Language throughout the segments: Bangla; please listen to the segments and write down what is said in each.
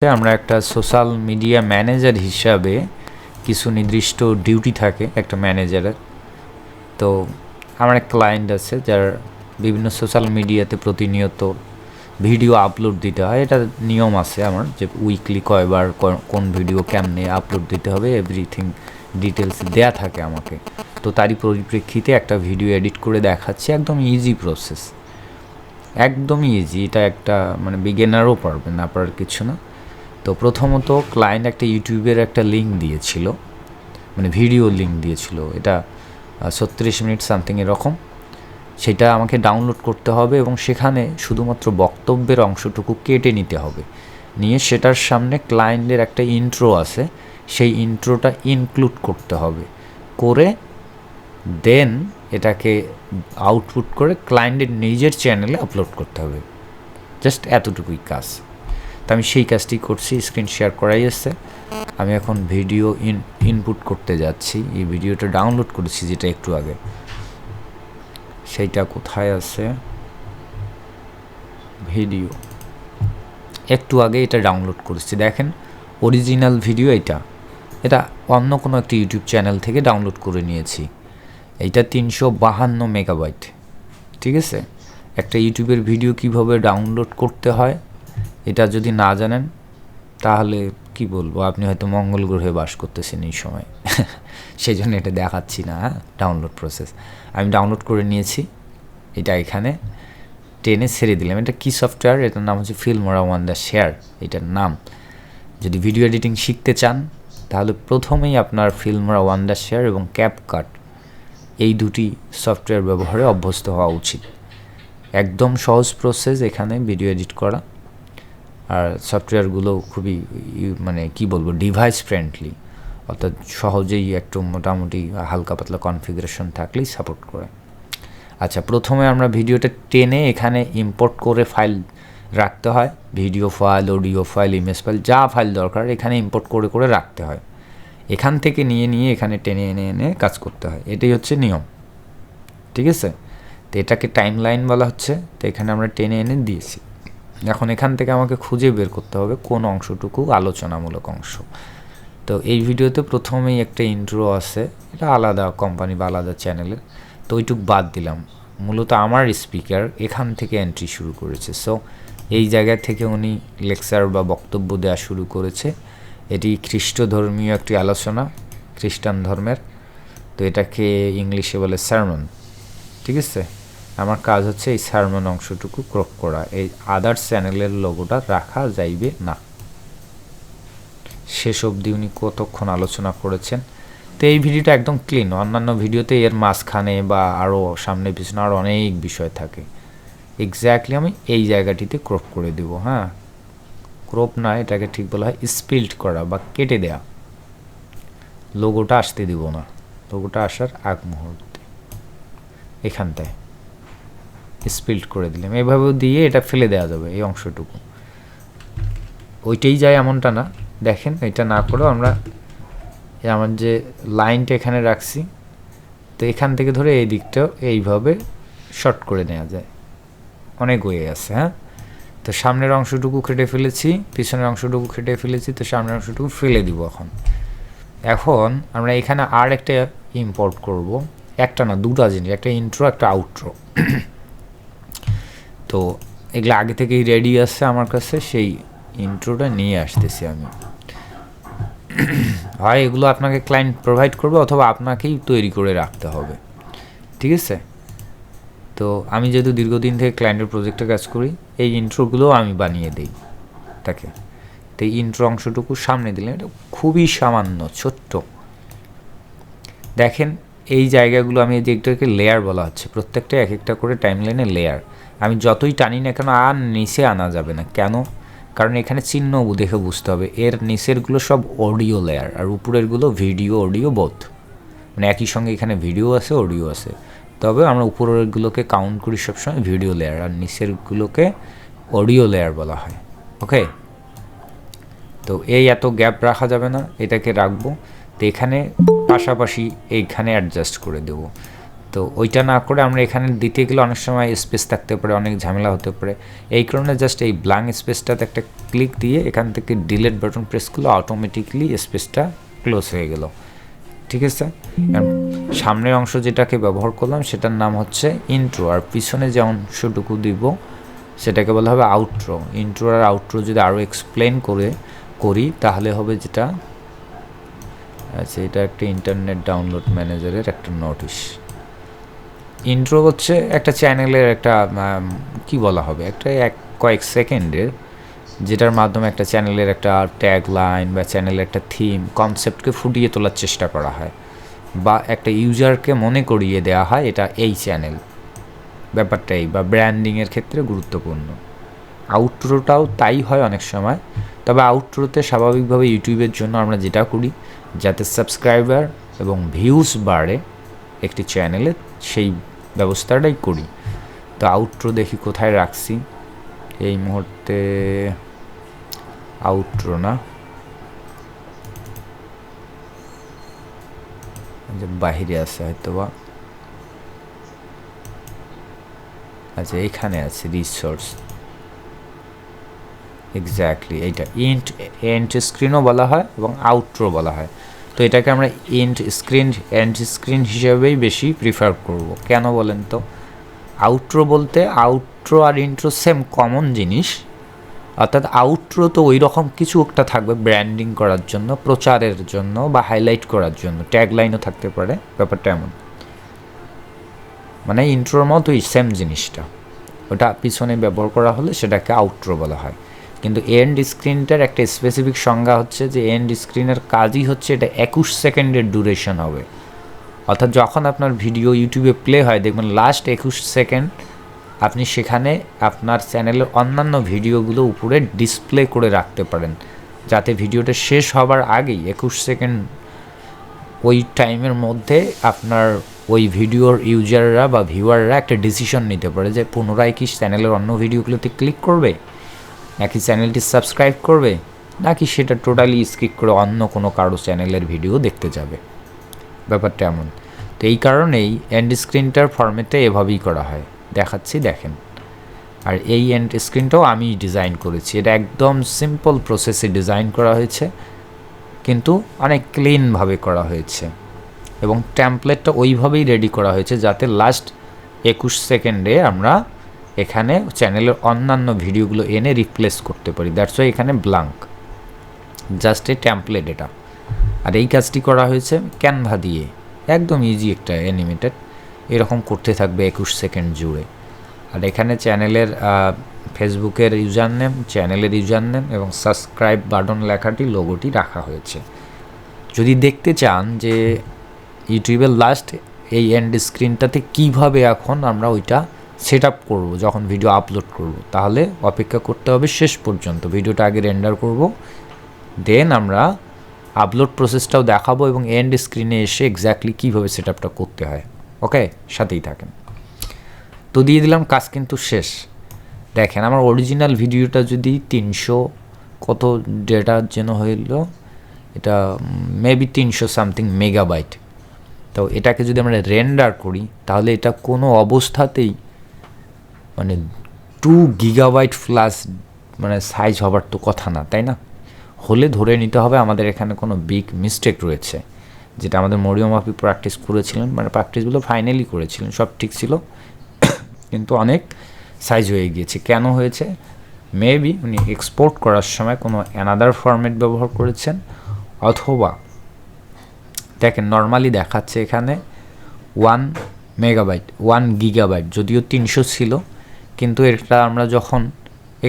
আমরা একটা সোশ্যাল মিডিয়া ম্যানেজার হিসাবে কিছু নির্দিষ্ট ডিউটি থাকে একটা ম্যানেজারের। তো আমার এক ক্লায়েন্ট আছে যার বিভিন্ন সোশ্যাল মিডিয়াতে প্রতিনিয়ত ভিডিও আপলোড দিতে হয়। এটা নিয়ম আছে আমার যে উইকলি কয়বার কোন ভিডিও কেমনে আপলোড দিতে হবে এভরিথিং ডিটেলস দেয়া থাকে আমাকে। তো তারই পরিপ্রেক্ষিতে একটা ভিডিও এডিট করে দেখাচ্ছি, একদম ইজি প্রসেস, একদমই ইজি। এটা একটা মানে বিগিনারও পারবে না, পারার কিছু না। তো প্রথমত ক্লায়েন্ট একটা ইউটিউবের একটা লিঙ্ক দিয়েছিল, মানে ভিডিও লিঙ্ক দিয়েছিল, এটা 36 মিনিট সামথিং এরকম। সেটা আমাকে ডাউনলোড করতে হবে এবং সেখানে শুধুমাত্র বক্তব্যের অংশটুকু কেটে নিতে হবে, নিয়ে সেটার সামনে ক্লায়েন্টের একটা ইন্ট্রো আছে, সেই ইন্ট্রোটা ইনক্লুড করতে হবে, করে দেন এটাকে আউটপুট করে ক্লায়েন্টের নিজের চ্যানেলে আপলোড করতে হবে। জাস্ট এতটুকুই কাজ। তো আমি সেই কাজটি করছি, স্ক্রিন শেয়ার করাই আছে। আমি এখন ভিডিও ইনপুট করতে যাচ্ছি। এই ভিডিওটা ডাউনলোড করেছি যেটা একটু আগে, সেইটা কোথায় আছে, ভিডিও একটু আগে এটা ডাউনলোড করেছি। দেখেন অরিজিনাল ভিডিও এটা অন্য কোনো একটা ইউটিউব চ্যানেল থেকে ডাউনলোড করে নিয়েছি। এইটা 352 মেগাবাইট। ঠিক আছে, একটা ইউটিউবের ভিডিও কিভাবে ডাউনলোড করতে হয় এটা যদি না জানেন তাহলে কি বলবো, আপনি হয়তো মঙ্গল গ্রহে বাস করতেছেন এই সময়। সেই জন্য এটা দেখাচ্ছি না। ডাউনলোড প্রসেস আমি ডাউনলোড করে নিয়েছি, এটা এখানে টেনে ছেড়ে দিলাম। এটা কি সফটওয়্যার, এটার নাম হচ্ছে ফিল্মোরা ওয়ান্ডারশেয়ার এটার নাম। যদি ভিডিও এডিটিং শিখতে চান তাহলে প্রথমেই আপনার ফিল্মোরা ওয়ান্ডারশেয়ার এবং ক্যাপকাট এই দুটি সফটওয়্যার ব্যবহারে অভ্যস্ত হওয়া উচিত। একদম সহজ প্রসেস এখানে ভিডিও এডিট করা, আর সফটওয়্যারগুলো খুবই মানে কি বলবো ডিভাইস ফ্রেন্ডলি, অর্থাৎ সহজেই একটু মোটামুটি হালকা পাতলা কনফিগারেশন থাকলেই সাপোর্ট করে। আচ্ছা, প্রথমে আমরা ভিডিওটা টেনে এখানে ইম্পোর্ট করে ফাইল রাখতে হয়, video file, audio file, image file, যা ফাইল দরকার এখানে ইম্পোর্ট করে করে রাখতে হয়। এখান থেকে নিয়ে নিয়ে এখানে টেনে এনে এনে কাজ করতে হয়, এটাই হচ্ছে নিয়ম। ঠিক আছে, তো এটাকে টাইম লাইন বলা হচ্ছে। তো এখানে আমরা টেনে এনে দিয়েছি। এখন এখান থেকে আমাকে খুঁজে বের করতে হবে কোন অংশটুকু আলোচনামূলক অংশ। তো এই ভিডিওতে প্রথমেই একটা ইন্ট্রো আছে, এটা আলাদা কোম্পানি বা আলাদা চ্যানেলের, তো ওইটুক বাদ দিলাম। মূলত আমার স্পিকার এখান থেকে এন্ট্রি শুরু করেছে। সো এই জায়গা থেকে উনি লেকচার বা বক্তব্য দেওয়া শুরু করেছে। এটি খ্রিস্ট ধর্মীয় একটি আলোচনা, খ্রিস্টান ধর্মের। তো এটাকে ইংলিশে বলে সারমন। ঠিক আছে, আমার কাজ হচ্ছে এই সারমন অংশটুকু ক্রপ করা, এই আদার্স চ্যানেলের লোগোটা রাখা যাইবে না। শেষ অবধি উনি কতক্ষণ আলোচনা করেছেন। তো এই ভিডিওটা একদম ক্লিন। অন্যান্য ভিডিওতে এর মাঝখানে বা আরও সামনে পিছনে আরও অনেক বিষয় থাকে। এক্স্যাক্টলি আমি এই জায়গাটিতে ক্রপ করে দেব। হ্যাঁ, ক্রপ না, এটাকে ঠিক বলা হয় স্পিল্ট করা বা কেটে দেয়া। লোগোটা আসতে দিব না, লোগোটা আসার আগ মুহূর্তে এখানটায় স্পিল্ট করে দিলাম। এভাবেও দিয়ে এটা ফেলে দেওয়া যাবে, এই অংশটুকু ওইটাই যায় এমনটা না। দেখেন, এটা না করেও আমরা আমার যে লাইনটা এখানে রাখছি, তো এখান থেকে ধরে এই দিকটাও এইভাবে শর্ট করে নেওয়া যায়। অনেক ওয়ে আছে। হ্যাঁ, তো সামনের অংশটুকু কেটে ফেলেছি, পিছনের অংশটুকু কেটে ফেলেছি, তো সামনের অংশটুকু ফেলে দিব। এখন আমরা এখানে আর একটা ইম্পোর্ট করব, একটা না দুটা জিনিস, একটা ইন্ট্রো একটা আউট্রো। তো এগুলো আগে থেকেই রেডি আছে আমার কাছে, সেই ইন্ট্রোটা নিয়ে আসতেছি আমি। হয় এগুলো আপনাকে ক্লায়েন্ট প্রোভাইড করবে অথবা আপনাকেই তৈরি করে রাখতে হবে। ঠিক আছে, তো আমি যেহেতু দীর্ঘদিন থেকে ক্লায়েন্টের প্রজেক্টে কাজ করি, এই ইন্ট্রোগুলোও আমি বানিয়ে দিই তাকে। তো এই ইন্ট্রো অংশটুকু সামনে দিলাম, এটা খুবই সামান্য ছোট্ট। দেখেন এই জায়গাগুলো আমি যেটাকে লেয়ার বলা হচ্ছে, প্রত্যেকটা এক একটা করে টাইমলাইনে লেয়ার। আমি যতই টানি না কেন আর নিচে আনা যাবে না। কেন? কারণ এখানে চিহ্ন দেখে বুঝতে হবে এর নিচেরগুলো সব অডিও লেয়ার আর উপরেরগুলো ভিডিও অডিও বোথ, মানে একই সঙ্গে এখানে ভিডিও আছে অডিও আছে। তবে আমরা উপরেরগুলোকে কাউন্ট করি সবসময় ভিডিও লেয়ার, আর নিচেরগুলোকে অডিও লেয়ার বলা হয়। ওকে, তো এই এত গ্যাপ রাখা যাবে না, এটাকে রাখবো। তো এখানে পাশাপাশি এইখানে অ্যাডজাস্ট করে দেব। তো ওইটা না করে আমরা এখানে দিতে গেলে অনেক সময় স্পেস থাকতে পারে, অনেক ঝামেলা হতে পারে। এই কারণে জাস্ট এই ব্ল্যাঙ্ক স্পেসটাতে একটা ক্লিক দিয়ে এখান থেকে ডিলিট বাটন প্রেস করলে অটোমেটিকলি স্পেসটা ক্লোজ হয়ে গেল। ঠিক আছে, সামনের অংশ যেটাকে ব্যবহার করলাম সেটার নাম হচ্ছে ইন্ট্রো, আর পিছনে যে অংশটুকু দিব সেটাকে বলা হবে আউট্রো। ইন্ট্রো আর আউট্রো যদি আরও এক্সপ্লেন করি তাহলে হবে যেটা, আচ্ছা এটা একটা ইন্টারনেট ডাউনলোড ম্যানেজারের একটা নোটিশ। ইন্ট্রো হচ্ছে একটা চ্যানেলের একটা কি বলা হবে, একটা কয়েক সেকেন্ডের, যেটার মাধ্যমে একটা চ্যানেলের একটা ট্যাগ লাইন বা চ্যানেলের একটা থিম কনসেপ্টকে ফুটিয়ে তোলার চেষ্টা করা হয়, বা একটা ইউজারকে মনে করিয়ে দেওয়া হয় এটা এই চ্যানেল, ব্যাপারটাই বা ব্র্যান্ডিংয়ের ক্ষেত্রে গুরুত্বপূর্ণ। আউটরোটাও তাই হয় অনেক সময়, তবে আউটরোতে স্বাভাবিকভাবে ইউটিউবের জন্য আমরা যেটা করি যাতে সাবস্ক্রাইবার এবং ভিউজ বাড়ে একটি চ্যানেলে, সেই ব্যবস্থাটাই করি। তো আউটরো দেখি কোথায় রাখছি এই মুহূর্তে, আউটরো না, যে বাহিরে আছে হয়তো বা, আচ্ছা এখানে আছে রিসোর্স, এক্স্যাক্টলি এইটা এন্ড স্ক্রিনও বলা হয় এবং আউটরো বলা হয়। তো এটাকে আমরা এন্ড স্ক্রিন হিসেবেই বেশি প্রিফার করব। কেন বলেন তো? আউটরো বলতে আউটরো আর ইন্ট্রো সেম কমন জিনিস, অর্থাৎ আউটরো তো ওই রকম কিছু একটা থাকবে ব্র্যান্ডিং করার জন্য, প্রচারের জন্য বা হাইলাইট করার জন্য, ট্যাগলাইনও থাকতে পারে, ব্যাপারটা এমন। মানে ইন্ট্রোর মতোই সেম জিনিসটা, ওটা পিছনে ব্যবহার করা হলে সেটাকে আউটরো বলা হয়। কিন্তু এন্ড স্ক্রিনটার একটা স্পেসিফিক সংজ্ঞা হচ্ছে যে এন্ড স্ক্রিনের কাজই হচ্ছে এটা 21 সেকেন্ডের ডিউরেশন হবে। অর্থাৎ যখন আপনার ভিডিও ইউটিউবে প্লে হয় দেখবেন লাস্ট 21 সেকেন্ড আপনি সেখানে আপনার চ্যানেলের অন্যান্য ভিডিওগুলো উপরে ডিসপ্লে করে রাখতে পারেন, যাতে ভিডিওটা শেষ হবার আগেই 21 সেকেন্ড ওই টাইমের মধ্যে আপনার ওই ভিডিওর ইউজাররা বা ভিউয়াররা একটা ডিসিশন নিতে পারে যে পুনরায় কি চ্যানেলের অন্য ভিডিওগুলোতে ক্লিক করবে, নাকি চ্যানেলটি সাবস্ক্রাইব করবে, নাকি সেটা টোটালি স্কিপ করে অন্য কোনো কারো চ্যানেলের ভিডিও দেখতে যাবে, ব্যাপারটা এমন। তো এই কারণেই এন্ড স্ক্রিনটার ফরম্যাটটা এভাবেই করা হয়, দেখাচ্ছি দেখেন। আর এই এন্ড স্ক্রিনটাও আমি ডিজাইন করেছি, এটা একদম সিম্পল প্রসেসে ডিজাইন করা হয়েছে, কিন্তু অনেক ক্লিনভাবে করা হয়েছে, এবং ট্যাম্পলেটটা ওইভাবেই রেডি করা হয়েছে যাতে লাস্ট 21 সেকেন্ডে আমরা এখানে চ্যানেলের অন্যান্য ভিডিওগুলো এনে রিপ্লেস করতে পারি। দ্যাটস ওয়াই এখানে ব্ল্যাঙ্ক, জাস্ট এ ট্যাম্পলেট এটা। আর এই কাজটি করা হয়েছে ক্যানভা দিয়ে, একদম ইজি একটা অ্যানিমেটেড, এরকম করতে থাকবে 21 সেকেন্ড জুড়ে। আর এখানে চ্যানেলের ফেসবুকের ইউজার নেম, চ্যানেলের ইউজার নেম এবং সাবস্ক্রাইব বাটন লেখাটি লোগোটি রাখা হয়েছে। যদি দেখতে চান যে ইউটিউবের লাস্ট এই এন্ড স্ক্রিনটাতে কীভাবে এখন আমরা ওইটা সেট আপ করবো যখন ভিডিও আপলোড করব, তাহলে অপেক্ষা করতে হবে শেষ পর্যন্ত। ভিডিওটা আগে রেন্ডার করব, দেন আমরা আপলোড প্রসেসটাও দেখাবো এবং এন্ড স্ক্রিনে এসে এক্স্যাক্টলি কীভাবে সেট আপটা করতে হয়। ওকে, সাথেই থাকেন। তো দিয়ে দিলাম, কাজ কিন্তু শেষ। দেখেন আমার অরিজিনাল ভিডিওটা যদি 300 কত ডেটা যেন হইল, এটা মেবি 300 সামথিং মেগাবাইট। তো এটাকে যদি আমরা রেন্ডার করি তাহলে এটা কোনো অবস্থাতেই মানে 2 গিগাবাইট প্লাস মানে সাইজ হবার তো কথা না, তাই না? হলে ধরে নিতে হবে আমাদের এখানে কোনো বিগ মিস্টেক রয়েছে, যেটা আমাদের মরিয়ম আপনি প্র্যাকটিস করেছিলেন, মানে প্র্যাকটিসগুলো ফাইনালি করেছিলেন, সব ঠিক ছিল, কিন্তু অনেক সাইজ হয়ে গিয়েছে। কেন হয়েছে? মেবি উনি এক্সপোর্ট করার সময় কোনো অ্যানাদার ফরম্যাট ব্যবহার করেছেন, অথবা দেখেন নর্মালি দেখাচ্ছে এখানে 1 মেগাবাইট 1 গিগাবাইট, যদিও 300 ছিল, কিন্তু এটা আমরা যখন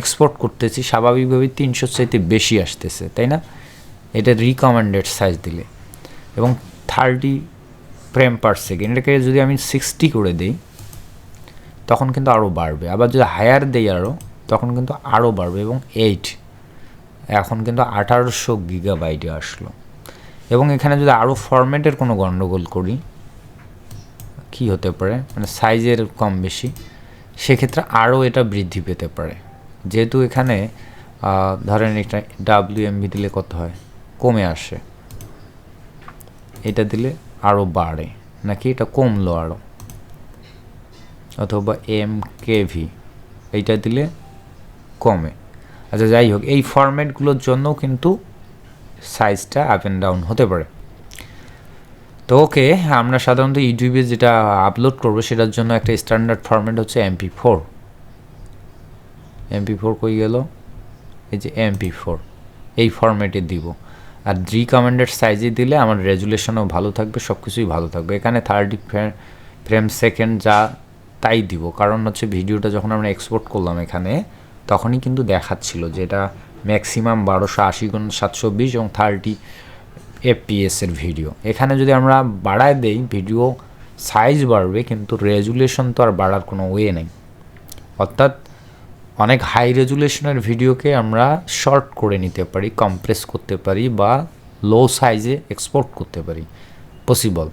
এক্সপোর্ট করতেছি স্বাভাবিকভাবেই 300 চাইতে বেশি আসতেছে, তাই না? এটা রিকমেন্ডেড সাইজ দিলে, এবং 30 ফ্রেম পার সেকেন্ড, এটাকে যদি আমি 60 করে দিই তখন কিন্তু আরও বাড়বে, আবার যদি হায়ার দেই আরও তখন কিন্তু আরও বাড়বে, এবং 8 এখন কিন্তু 1800 গিগাবাইটে আসলো। এবং এখানে যদি আরও ফরম্যাটের কোনো গণ্ডগোল করি, কি হতে পারে, মানে সাইজের কম বেশি, সেক্ষেত্রে আরও এটা বৃদ্ধি পেতে পারে। যেহেতু এখানে ধরেন এটা WMV দিলে কত হয়, কমে আসে, এটা দিলে আরও বাড়ে, নাকি এটা কমলো আরও, অথবা MKV, এইটা দিলে কমে। আচ্ছা যাই হোক, এই ফরম্যাটগুলোর জন্য কিন্তু সাইজটা আপ অ্যান্ড ডাউন হতে পারে। তো ওকে, আমরা সাধারণত ইউটিউবে যেটা আপলোড করবো সেটার জন্য একটা স্ট্যান্ডার্ড ফরম্যাট হচ্ছে MP4। MP4 কই গেল? এই যে MP4, এই ফরম্যাটে দিব। আর রিকমেন্ডেড সাইজে দিলে আমার রেজুলেশনও ভালো থাকবে, সব কিছুই ভালো থাকবে। এখানে 30 ফ্রেম সেকেন্ড যা তাই দিব, কারণ হচ্ছে ভিডিওটা যখন আমরা এক্সপোর্ট করলাম এখানে তখনই কিন্তু দেখাচ্ছিল যে এটা ম্যাক্সিমাম 1280x720 এবং 30 FPS এর ভিডিও। এখানে যদি আমরা বাড়ায় দেই ভিডিও সাইজ বাড়বে, কিন্তু রেজুলেশন তো আর বাড়ার কোনো ওয়ে নেই। অর্থাৎ অনেক হাই রেজুলেশনের ভিডিওকে আমরা শর্ট করে নিতে পারি, কম্প্রেস করতে পারি বা লো সাইজে এক্সপোর্ট করতে পারি, পসিবল।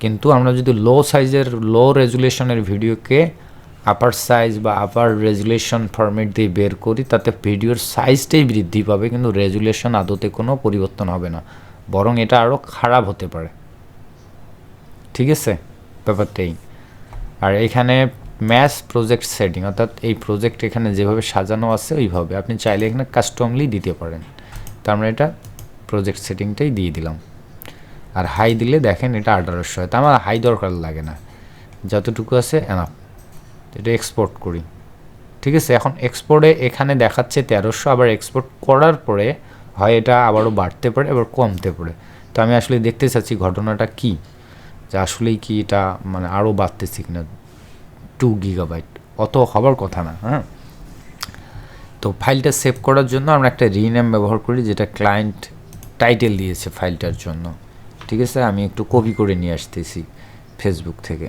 কিন্তু আমরা যদি লো রেজুলেশনের ভিডিওকে আপার সাইজ বা আপার রেজুলেশন ফরম্যাট দিয়ে বের করি, তাতে ভিডিওর সাইজটাই বৃদ্ধি পাবে, কিন্তু রেজুলেশন আদতে কোনো পরিবর্তন হবে না, বরং এটা আরও খারাপ হতে পারে। ঠিক আছে, ব্যাপারটাই। আর এখানে ম্যাচ প্রজেক্ট সেটিং, অর্থাৎ এই প্রজেক্ট এখানে যেভাবে সাজানো আছে ওইভাবে আপনি চাইলে এখানে কাস্টমলি দিতে পারেন। তো আমরা এটা প্রজেক্ট সেটিংটাই দিয়ে দিলাম। আর হাই দিলে দেখেন এটা 1800 হয়, তা আমার হাই দরকার লাগে না, যতটুকু আছে এনাফ। এটা এক্সপোর্ট করি, ঠিক আছে। এখন এক্সপোর্টে এখানে দেখাচ্ছে 1300, আবার এক্সপোর্ট করার পরে হয় এটা আবারও বাড়তে পারে আবার কমতে পারে। তো আমি আসলে দেখতে চাচ্ছি ঘটনাটা কি, যে আসলেই কি এটা মানে আরও বাড়তেছে কিনা। 2 GB অত হবার কথা না, হ্যাঁ। তো ফাইলটা সেভ করার জন্য আমরা একটা রিনেম ব্যবহার করি, যেটা ক্লায়েন্ট টাইটেল দিয়েছে ফাইলটার জন্য। ঠিক আছে, আমি একটু কপি করে নিয়ে আসতেছি ফেসবুক থেকে,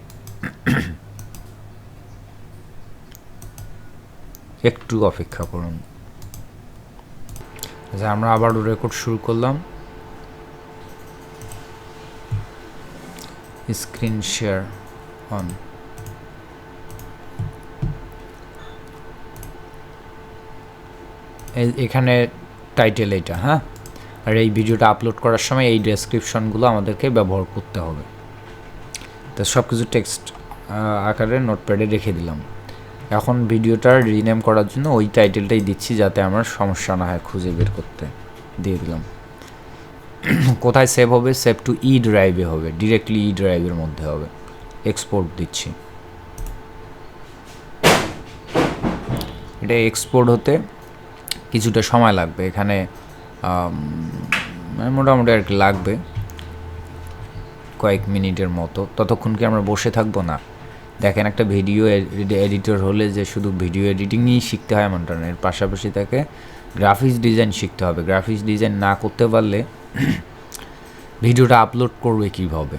একটু অপেক্ষা করুন। আচ্ছা, আমরা আবারও রেকর্ড শুরু করলাম। Screen share on. এখানে টাইটেল এইটা, হ্যাঁ। আর এই ভিডিওটা আপলোড করার সময় এই ডেসক্রিপশনগুলো আমাদেরকে ব্যবহার করতে হবে। তো সব কিছু টেক্সট আকারে নোটপ্যাডে রেখে দিলাম। এখন ভিডিওটার রিনেম করার জন্য ওই টাইটেলটাই দিচ্ছি, যাতে আমার সমস্যা না হয় খুঁজে বের করতে। দিয়ে দিলাম। কোথায় সেভ হবে? সেভ টু ই ড্রাইভে হবে, ডিরেক্টলি ই ড্রাইভের মধ্যে হবে। এক্সপোর্ট দিচ্ছি। এটা এক্সপোর্ট হতে কিছুটা সময় লাগবে, এখানে মোটামুটি আর কি লাগবে কয়েক মিনিটের মতো। ততক্ষণ কি আমরা বসে থাকবো? না। দেখেন, একটা ভিডিও এডিটর হলে যে শুধু ভিডিও এডিটিংই শিখতে হয় এমনটা না, এর পাশাপাশি তাকে গ্রাফিক্স ডিজাইন শিখতে হবে। গ্রাফিক্স ডিজাইন না করতে পারলে ভিডিওটা আপলোড করবে কীভাবে?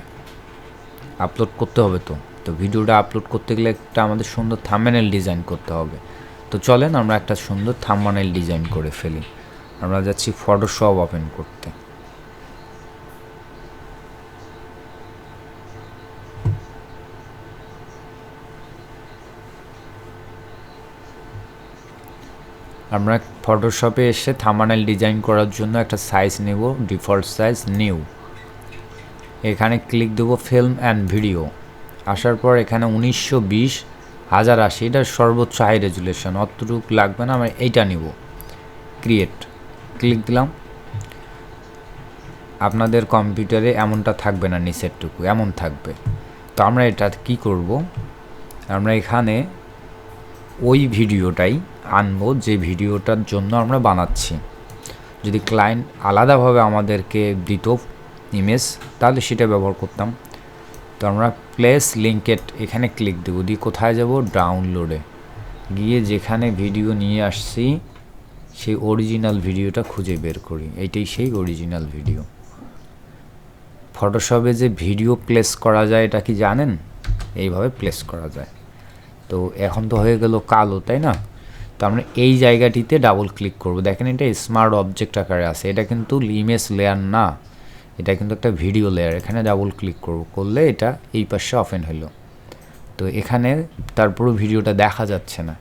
আপলোড করতে হবে তো ভিডিওটা আপলোড করতে গেলে একটা আমাদের সুন্দর থাম্বনেল ডিজাইন করতে হবে। তো চলেন আমরা একটা সুন্দর থাম্বনেল ডিজাইন করে ফেলি। আমরা যাচ্ছি ফটোশপ ওপেন করতে। আমরা ফটোশপে এসে থাম্বনেল ডিজাইন করার জন্য একটা সাইজ নেব, ডিফল্ট সাইজ নিউ। এখানে ক্লিক দেবো ফিল্ম অ্যান্ড ভিডিও। আসার পর এখানে 1920x1080, এটা সর্বোচ্চ হাই রেজুলেশন, অতটুকু লাগবে না, আমরা এইটা নিব। ক্রিয়েট ক্লিক দিলাম। আপনাদের কম্পিউটারে এমনটা থাকবে না, নিচেরটুকু এমন থাকবে। তো আমরা এটা কি করব, আমরা এখানে ওই ভিডিওটাই আনবো যে ভিডিওটার জন্য আমরা বানাচ্ছি। যদি ক্লায়েন্ট আলাদাভাবে আমাদেরকে দিত ইমেজ, তাহলে সেটা ব্যবহার করতাম। তো আমরা প্লেস লিঙ্কেট এখানে ক্লিক দেবো, দিয়ে কোথায় যাব? ডাউনলোডে গিয়ে যেখানে ভিডিও নিয়ে আসছি সেই অরিজিনাল ভিডিওটা খুঁজে বের করি। এইটাই সেই অরিজিনাল ভিডিও। ফটোশপে যে ভিডিও প্লেস করা যায় এটা কি জানেন? এইভাবে প্লেস করা যায়। তো এখন তো হয়ে গেল কালো, তাই না? তো আমরা এই জায়গাটিতে ডাবল ক্লিক করব। দেখেন এটা স্মার্ট অবজেক্ট আকারে আছে, এটা কিন্তু ইমেজ লেয়ার না, এটা কিন্তু একটা ভিডিও লেয়ার। এখানে ডাবল ক্লিক করলে এটা এই পাশে ওপেন হলো। তো এখানে তারপরও ভিডিওটা দেখা যাচ্ছে না,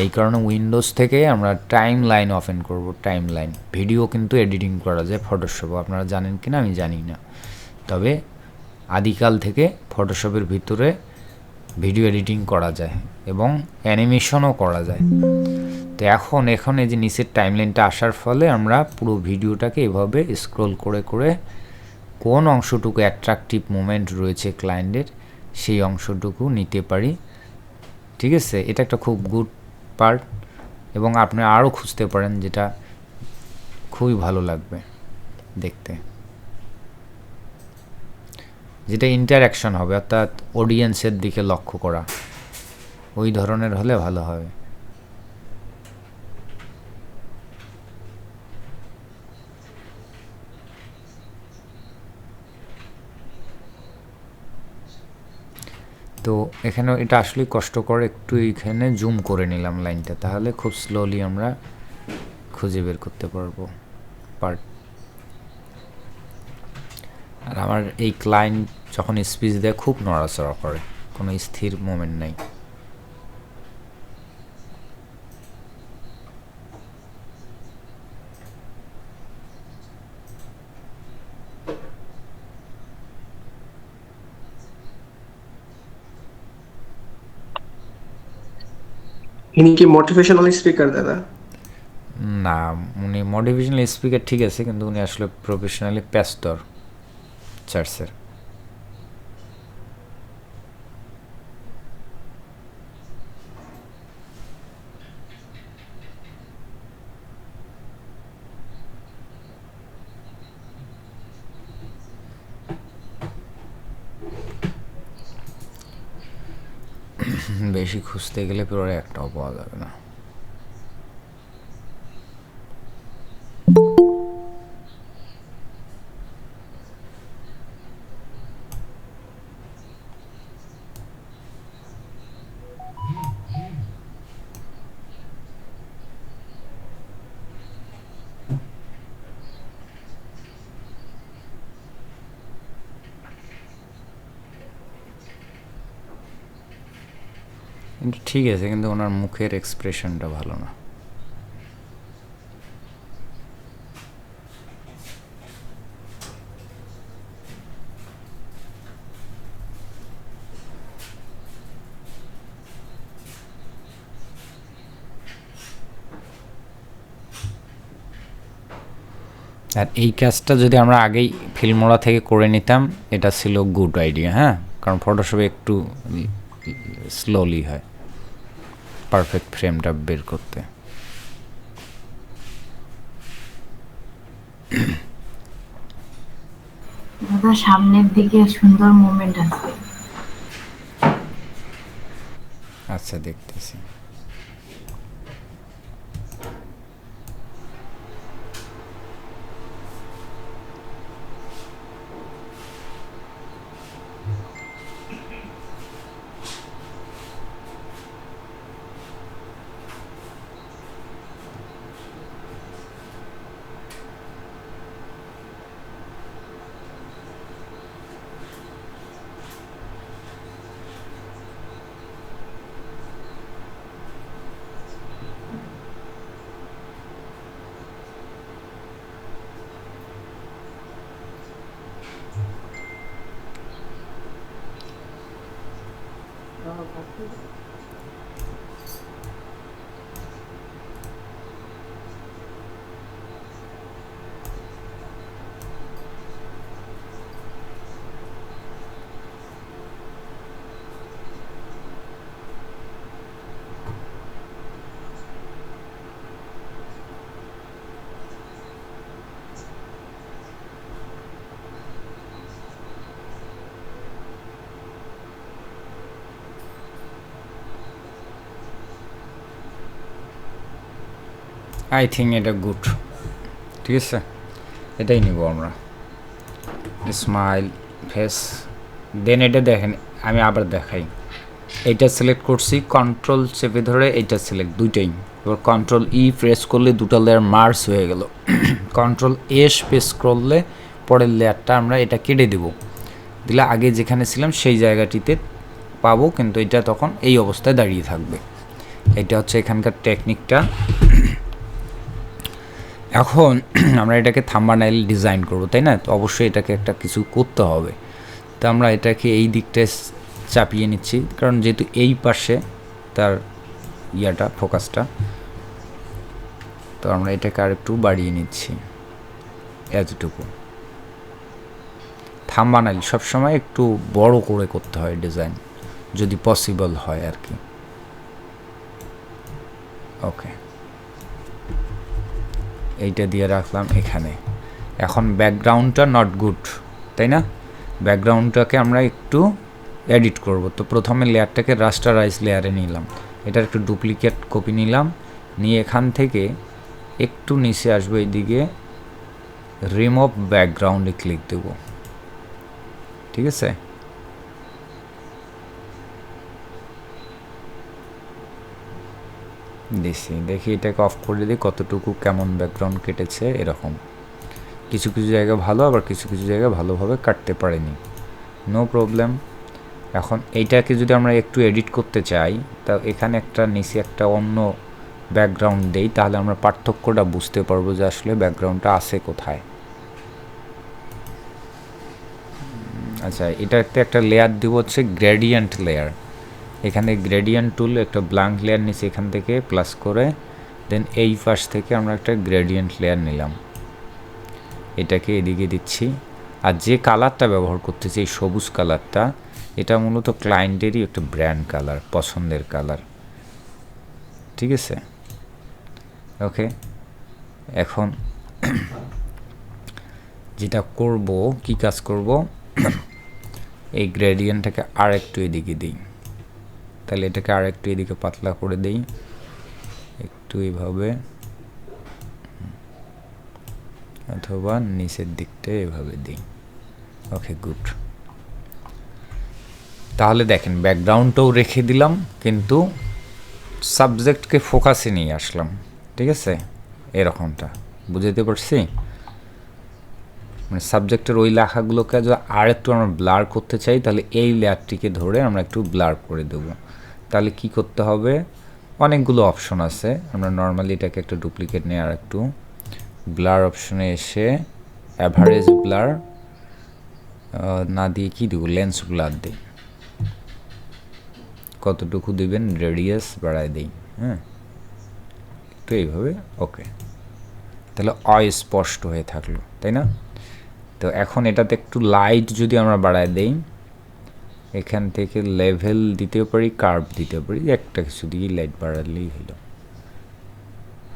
এই কারণে উইন্ডোজ থেকে আমরা টাইম লাইন ওপেন করব। টাইম লাইন ভিডিও কিন্তু এডিটিং করা যায় ফটোশপে, আপনারা জানেন কি না আমি জানি না, তবে আদিকাল থেকে ফটোশপের ভিতরে ভিডিও এডিটিং করা যায় এবং অ্যানিমেশনও করা যায়। তো এখন এই যে নিচের টাইমলাইনটা আসার ফলে আমরা পুরো ভিডিওটাকে এভাবে স্ক্রল করে করে কোন অংশটুকু অ্যাট্রাকটিভ মোমেন্ট রয়েছে ক্লায়েন্টের সেই অংশটুকু নিতে পারি। ঠিক আছে, এটা একটা খুব গুড পার্ট এবং আপনি আরও খুঁজতে পারেন যেটা খুবই ভালো লাগবে দেখতে, যেটা ইন্টারঅ্যাকশন হবে, অর্থাৎ অডিয়েন্সের দিকে লক্ষ্য করা, ওই ধরনের হলে ভালো হবে। তো এখানে এটা আসলে কষ্টকর, একটু এইখানে জুম করে নিলাম লাইনটা, তাহলে খুব স্লোলি আমরা খুঁজে বের করতে পারবো পার্ট। আর আমার এই ক্লায়েন্ট যখন স্পিচ দেয় খুব নড়াচড়া করে, কোনো স্থির মোমেন্ট নাই। ইনি কি মোটিভেশনাল স্পিকার দাদা? না, উনি মোটিভেশনাল স্পিকার ঠিক আছে, কিন্তু উনি আসলে প্রফেশনালি প্যাস্টর চার্চের। বেশি খুঁজতে গেলে পরে একটাও পাওয়া যাবে না। কিন্তু ঠিক আছে, কিন্তু ওনার মুখের এক্সপ্রেশনটা ভালো না। আর এই কাজটা যদি আমরা আগেই ফিল্মোরা থেকে করে নিতাম, এটা ছিল গুড আইডিয়া। হ্যাঁ, কারণ ফটোশপে একটু স্লোলি হয় পারফেক্ট ফ্রেমটা বের করতে। দাদা সামনের দিকে সুন্দর মোমেন্ট আছে। আচ্ছা, দেখতেছি। আই থিঙ্ক এটা গুড। ঠিক আছে, এটাই নিব আমরা। স্মাইল ফেস, দেন এটা দেখেন, আমি আবার দেখাই। এইটা সিলেক্ট করছি, কন্ট্রোল চেপে ধরে এইটা সিলেক্ট, দুইটাই। এবার কন্ট্রোল ই প্রেস করলে দুটো লেয়ার মার্জ হয়ে গেল। কন্ট্রোল এস প্রেস করলে পরের লেয়ারটা আমরা এটা কেটে দেব, দিলে আগে যেখানে ছিলাম সেই জায়গাটিতে পাবো, কিন্তু এটা তখন এই অবস্থায় দাঁড়িয়ে থাকবে। এটা হচ্ছে এখানকার টেকনিকটা। এখন আমরা এটাকে থাম্বনেইল ডিজাইন করব, তাই না? তো অবশ্যই এটাকে একটা কিছু করতে হবে। তো আমরা এটাকে এই দিকটায় চাপিয়ে নিচ্ছি, কারণ যেহেতু এই পাশে তার ইয়াটা ফোকাসটা, তো আমরা এটাকে আর একটু বাড়িয়ে নিচ্ছি এতটুকু। থাম্বনেইল সবসময় একটু বড় করে করতে হয় ডিজাইন, যদি পসিবল হয় আর কি। ওকে, এইটা দিয়ে রাখলাম এখানে। এখন ব্যাকগ্রাউন্ডটা নট গুড, তাই না? ব্যাকগ্রাউন্ডটাকে আমরা একটু এডিট করব। তো প্রথমে লেয়ারটাকে রাস্টারাইজ লেয়ারে নিলাম, এটার একটু ডুপ্লিকেট কপি নিলাম, নিয়ে এখান থেকে একটু নিচে আসবো, এইদিকে রিমুভ ব্যাকগ্রাউন্ডে ক্লিক দেব। ঠিক আছে, দেখি এটাকে অফ করে দিই কতটুকু কেমন ব্যাকগ্রাউন্ড কেটেছে। এরকম কিছু কিছু জায়গা ভালো, আবার কিছু কিছু জায়গা ভালোভাবে কাটতে পারেনি, নো প্রবলেম। এখন এইটাকে যদি আমরা একটু এডিট করতে চাই, তা এখানে একটা নিচে একটা অন্য ব্যাকগ্রাউন্ড দেই, তাহলে আমরা পার্থক্যটা বুঝতে পারবো যে আসলে ব্যাকগ্রাউন্ডটা আছে কোথায়। আচ্ছা, এটাতে একটা লেয়ার দিব হচ্ছে গ্রেডিয়েন্ট লেয়ার। এখানে গ্রেডিয়েন্ট টুল, একটা ব্ল্যাঙ্ক লেয়ার নিচে এখান থেকে প্লাস করে, দেন এই পাশ থেকে আমরা একটা গ্রেডিয়েন্ট লেয়ার নিলাম, এটাকে এদিকে দিচ্ছি। আর যে কালারটা ব্যবহার করতেছি, এই সবুজ কালারটা, এটা মূলত ক্লায়েন্টেরই একটা ব্র্যান্ড কালার, পছন্দের কালার। ঠিক আছে, ওকে। এখন যেটা করব, কি কাজ করব, এই গ্রেডিয়েন্টটাকে আর একটু এদিকে দিই, তাহলে এটাকে আর একটু এদিকে পাতলা করে দেই, একটু এইভাবে, অথবা নিচের দিকটা এভাবে দিই। ওকে, গুড। তাহলে দেখেন ব্যাকগ্রাউন্ডটাও রেখে দিলাম, কিন্তু সাবজেক্টকে ফোকাসে নিয়ে আসলাম। ঠিক আছে, এরকমটা বুঝাতে পারছি? মানে সাবজেক্টের ওই লেখাগুলোকে যদি আর একটু আমরা ব্লার করতে চাই, তাহলে এই লেয়ারটিকে ধরে আমরা একটু ব্লার করে দেব। তাহলে কি করতে হবে, অনেকগুলো অপশন আছে। আমরা নর্মালি এটাকে একটা ডুপ্লিকেট নিয়ে আর একটু ব্লার অপশনে এসে অ্যাভারেজ ব্লার না দিয়ে কি দেবো, লেন্স ব্লার দিই। কতটুকু দিবেন, রেডিয়াস বাড়ায় দিই, হ্যাঁ, তো এইভাবে। ওকে, তাহলে অস্পষ্ট হয়ে থাকলো, তাই না? তো এখন এটাতে একটু লাইট যদি আমরা বাড়ায় দেই, এখান থেকে লেভেল দিতে পারি, কার্ভ দিতে পারি, একটা কিছু দিয়ে লাইট বাড়ালেই হলো।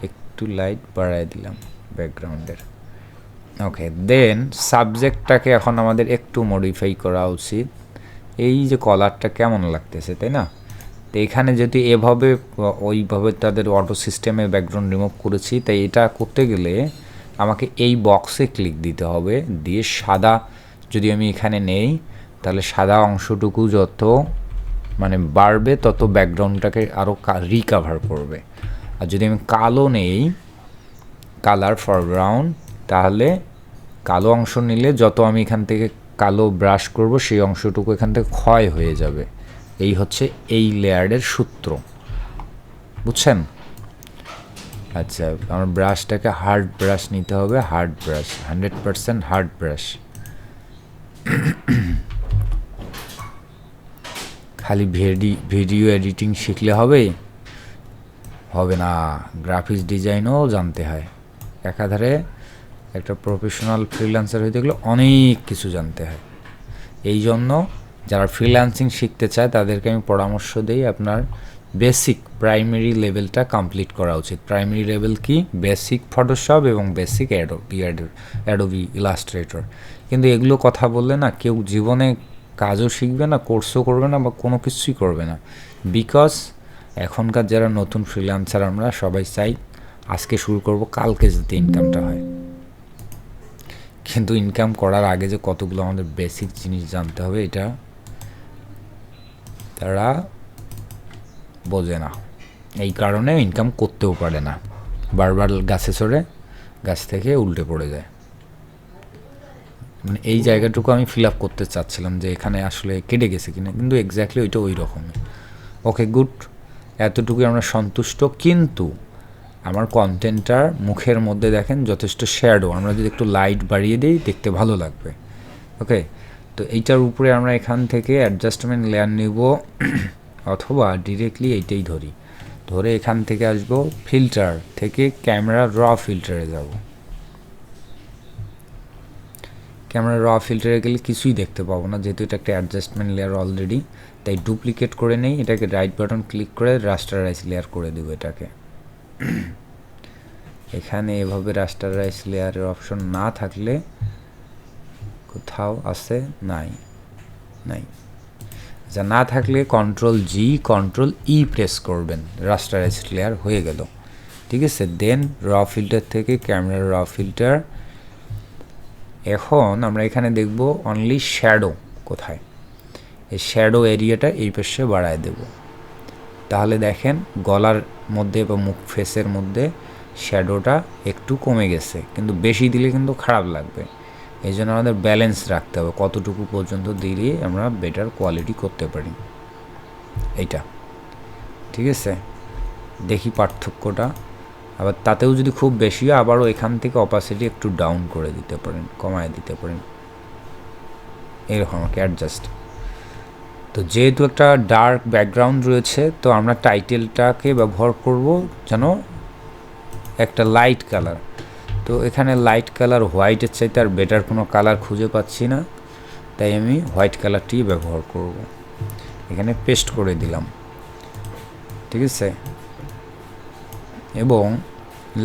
একটু লাইট বাড়ায় দিলাম ব্যাকগ্রাউন্ডের। ওকে, দেন সাবজেক্টটাকে এখন আমাদের একটু মডিফাই করা উচিত। এই যে কলারটা কেমন লাগতেছে, তাই না? তো এখানে যদি এভাবে ওইভাবে তাদের অটো সিস্টেমে ব্যাকগ্রাউন্ড রিমুভ করেছি, তাই এটা করতে গেলে আমাকে এই বক্সে ক্লিক দিতে হবে, দিয়ে সাদা যদি আমি এখানে নেই, তাহলে সাদা অংশটুকু যত মানে বাড়বে, তত ব্যাকগ্রাউন্ডটাকে আরও রিকাভার করবে। আর যদি আমি কালো নেই, কালার ফরগ্রাউন্ড, তাহলে কালো অংশ নিলে যত আমি এখান থেকে কালো ব্রাশ করব, সেই অংশটুকু এখান থেকে ক্ষয় হয়ে যাবে। এই হচ্ছে এই লেয়ারের সূত্র, বুঝছেন? আচ্ছা, আমার ব্রাশটাকে হার্ড ব্রাশ নিতে হবে, হার্ড ব্রাশ, 100% হার্ড ব্রাশ। খালি ভিডিও এডিটিং শিখলে হবে না, গ্রাফিক্স ডিজাইনও জানতে হয়। একাধারে একটা প্রফেশনাল ফ্রিল্যান্সার হইতে গেলে অনেক কিছু জানতে হয়। এই জন্য যারা ফ্রিল্যান্সিং শিখতে চায় তাদেরকে আমি পরামর্শ দিই, আপনার বেসিক প্রাইমারি লেভেলটা কমপ্লিট করা উচিত। প্রাইমারি লেভেল কি, বেসিক ফটোশপ এবং বেসিক অ্যাডোবি ইলাস্ট্রেটর। কিন্তু এগুলো কথা বললে না, কেউ জীবনে কাজও শিখবে না, কোর্সও করবে না, বা কোনো কিছুই করবে না। বিকজ এখনকার যারা নতুন ফ্রিল্যান্সার, আমরা সবাই চাই আজকে শুরু করব, কালকে যাতে ইনকামটা হয়। কিন্তু ইনকাম করার আগে যে কতগুলো আমাদের বেসিক জিনিস জানতে হবে, এটা তারা বোঝে না। এই কারণে ইনকাম করতেও পারে না, বারবার গাছে চড়ে গাছ থেকে উল্টে পড়ে যায়। মানে এই জায়গাটুকু আমি ফিল আপ করতে চাচ্ছিলাম যে এখানে আসলে কেটে গেছে কিনা, কিন্তু এক্স্যাক্টলি ওইটা ওই রকমই। ওকে, গুড, এতটুকুই আমরা সন্তুষ্ট। কিন্তু আমার কন্টেন্টটার মুখের মধ্যে দেখেন যথেষ্ট শ্যাডো, আমরা যদি একটু লাইট বাড়িয়ে দিই দেখতে ভালো লাগবে। ওকে, তো এইটার উপরে আমরা এখান থেকে অ্যাডজাস্টমেন্ট লেয়ার নিব অথবা ডিরেক্টলি এইটাই ধরে এখান থেকে আসব ফিল্টার থেকে ক্যামেরা র ফিল্টারে যাব। ক্যামেরা র ফিল্টারে গেলে কিছুই দেখতে পাবো না, যেহেতু এটা একটা অ্যাডজাস্টমেন্ট লেয়ার অলরেডি, তাই ডুপ্লিকেট করে নেই, এটাকে রাইট বাটন ক্লিক করে রাস্টারাইজ লেয়ার করে দেবো এটাকে। এখানে এভাবে রাস্টারাইজ লেয়ারের অপশন না থাকলে কোথাও আছে, নাই, যা না থাকলে কন্ট্রোল জি কন্ট্রোল ই প্রেস করবেন, রাস্টারাইজ লেয়ার হয়ে গেল। ঠিক আছে, দেন র ফিল্টার থেকে ক্যামেরা র ফিল্টার। এখন আমরা এখানে দেখব অনলি শ্যাডো কোথায়, এই শ্যাডো এরিয়াটা এই পাশে বাড়ায় দেব। তাহলে দেখেন গলার মধ্যে বা মুখ ফেসের মধ্যে শ্যাডোটা একটু কমে গেছে, কিন্তু বেশি দিলে কিন্তু খারাপ লাগবে। এই জন্য আমাদের ব্যালেন্স রাখতে হবে, কতটুকু পর্যন্ত দিলে আমরা বেটার কোয়ালিটি করতে পারি এইটা। ঠিক আছে, দেখি পার্থক্যটা। আবার তাতেও যদি খুব বেশি হয়, আবারও এখান থেকে অপাসিটি একটু ডাউন করে দিতে পারেন, কমায় দিতে পারেন, এরকম আর কি অ্যাডজাস্ট। তো যেহেতু একটা ডার্ক ব্যাকগ্রাউন্ড রয়েছে, তো আমরা টাইটেলটাকে ব্যবহার করব যেন একটা লাইট কালার। তো এখানে লাইট কালার হোয়াইটের চাইতে আর বেটার কোনো কালার খুঁজে পাচ্ছি না, তাই আমি হোয়াইট কালারটি ব্যবহার করব। এখানে পেস্ট করে দিলাম। ঠিক আছে, এবং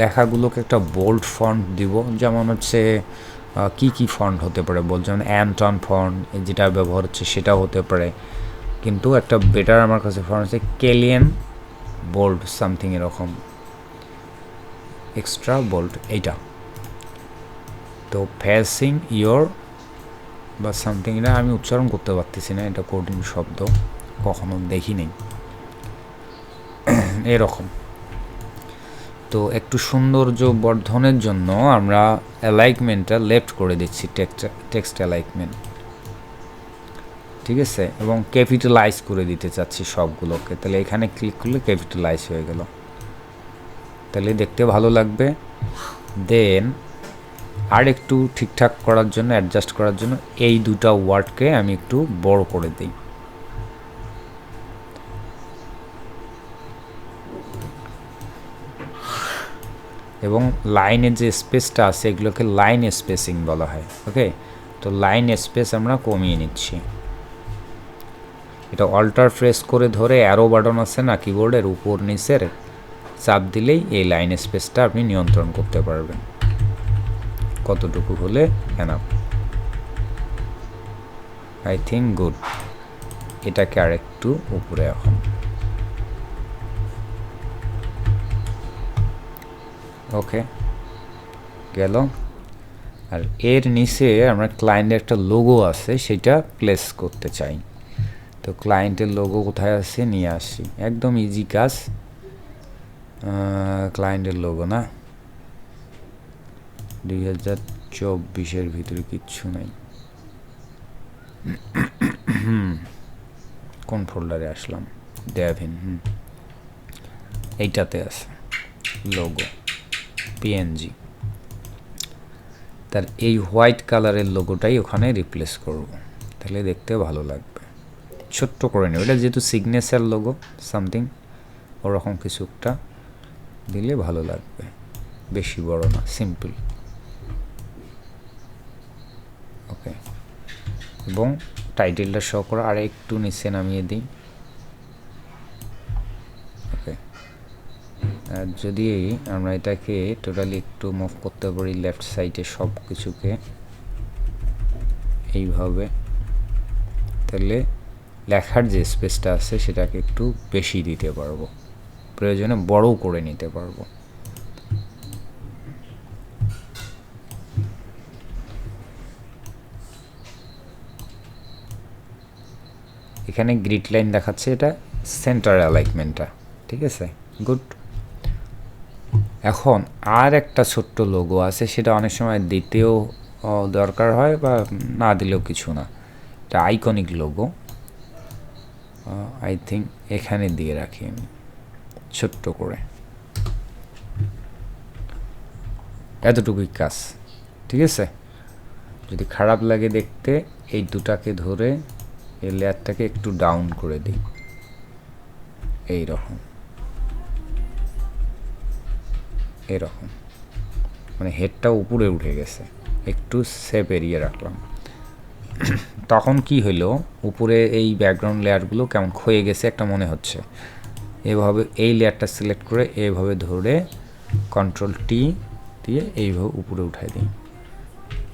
লেখাগুলোকে একটা বোল্ড ফন্ট দিব, যেমন হচ্ছে কি ফন্ট হতে পারে বলছে, যেমন অ্যান্টন ফন্ট যেটা ব্যবহার হচ্ছে সেটা হতে পারে, কিন্তু একটা বেটার আমার কাছে ফন্ট হচ্ছে কেলিয়ান বোল্ড সামথিং, এরকম এক্সট্রা বোল্ড এইটা। তো ফেসিং ইয়োর বা সামথিং, এটা আমি উচ্চারণ করতে পারতেছি না, এটা কঠিন শব্দ, কখনো দেখি নেই এরকম। তো একটু সৌন্দর্য বর্ধনের জন্য আমরা অ্যালাইনমেন্টটা লেফট করে দিচ্ছি, টেক্সট অ্যালাইনমেন্ট। ঠিক আছে, এবং ক্যাপিটালাইজ করে দিতে চাচ্ছি সবগুলোকে, তাহলে এখানে ক্লিক করলে ক্যাপিটালাইজ হয়ে গেল, তাহলে দেখতে ভালো লাগবে। দেন আর একটু ঠিকঠাক করার জন্য, অ্যাডজাস্ট করার জন্য এই দুটা ওয়ার্ডকে আমি একটু বড় করে দিই। এবং লাইনের যে স্পেসটা আছে এগুলোকে লাইন স্পেসিং বলা হয়। ওকে, তো লাইন স্পেস আমরা কমিয়ে নিচ্ছি। এটা অল্টার প্রেস করে ধরে অ্যারো বাটন আছে না কিবোর্ডের উপর নিচের, চাপ দিলেই এই লাইন স্পেসটা আপনি নিয়ন্ত্রণ করতে পারবেন, কতটুকু হলে এনাফ। I think good. এটাকে আর একটু উপরে এখন, ওকে গেল। আর এর নিচে আমরা ক্লায়েন্টের একটা লোগো আছে সেটা প্লেস করতে চাই। তো ক্লায়েন্টের লোগো কোথায় আছে, নিয়ে আসি, একদম ইজি কাজ। ক্লায়েন্টের লোগো না, 2024-এর ভিতরে কিচ্ছু নাই। কোন ফোল্ডারে আসলাম, দেয়াভিন, এইটাতে আছে লোগো পিএনজি। তার এই হোয়াইট কালারের লোগোটাই ওখানে রিপ্লেস করব, তাহলে দেখতে ভালো লাগবে। ছোট্ট করে নেব, এটা যেহেতু সিগনেচার লোগো সামথিং ওরকম কিছু একটা দিলে ভালো লাগবে, বেশি বড় না, সিম্পল। ওকে, এবং টাইটেলটা শো করা আর একটু নিচে নামিয়ে দিই। ওকে, আর যদি আমরা এটাকে টোটালি একটু মুভ করতে পারি লেফট সাইডে সব কিছুকে এইভাবে, তাহলে লেখার যে স্পেসটা আছে সেটাকে একটু বেশি দিতে পারবো, প্রয়োজনে বড় করে নিতে পারবো। এখানে গ্রিড লাইন দেখাচ্ছে, এটা সেন্টার অ্যালাইনমেন্টটা। ঠিক আছে, গুড। এখন আর একটা ছোট্ট লোগো আছে, সেটা অনেক সময় দিতেও দরকার হয় বা না দিলেও কিছু না, এটা আইকনিক লোগো। আই থিঙ্ক এখানে দিয়ে রাখি আমি ছোট্ট করে, এতটুকুই কাজ। ঠিক আছে, যদি খারাপ লাগে দেখতে এই দুটাকে ধরে এই লেয়ারটাকে একটু ডাউন করে দিই, এইরকম এরকম, মানে হেডটা উপরে উঠে গেছে, একটু সেপ এরিয়া রাখলাম। তখন কি হলো, উপরে এই ব্যাকগ্রাউন্ড লেয়ারগুলো কেমন ক্ষয়ে গেছে একটা মনে হচ্ছে। এভাবে এই লেয়ারটা সিলেক্ট করে এভাবে ধরে কন্ট্রোল টি দিয়ে এইভাবে উপরে উঠাই দিই।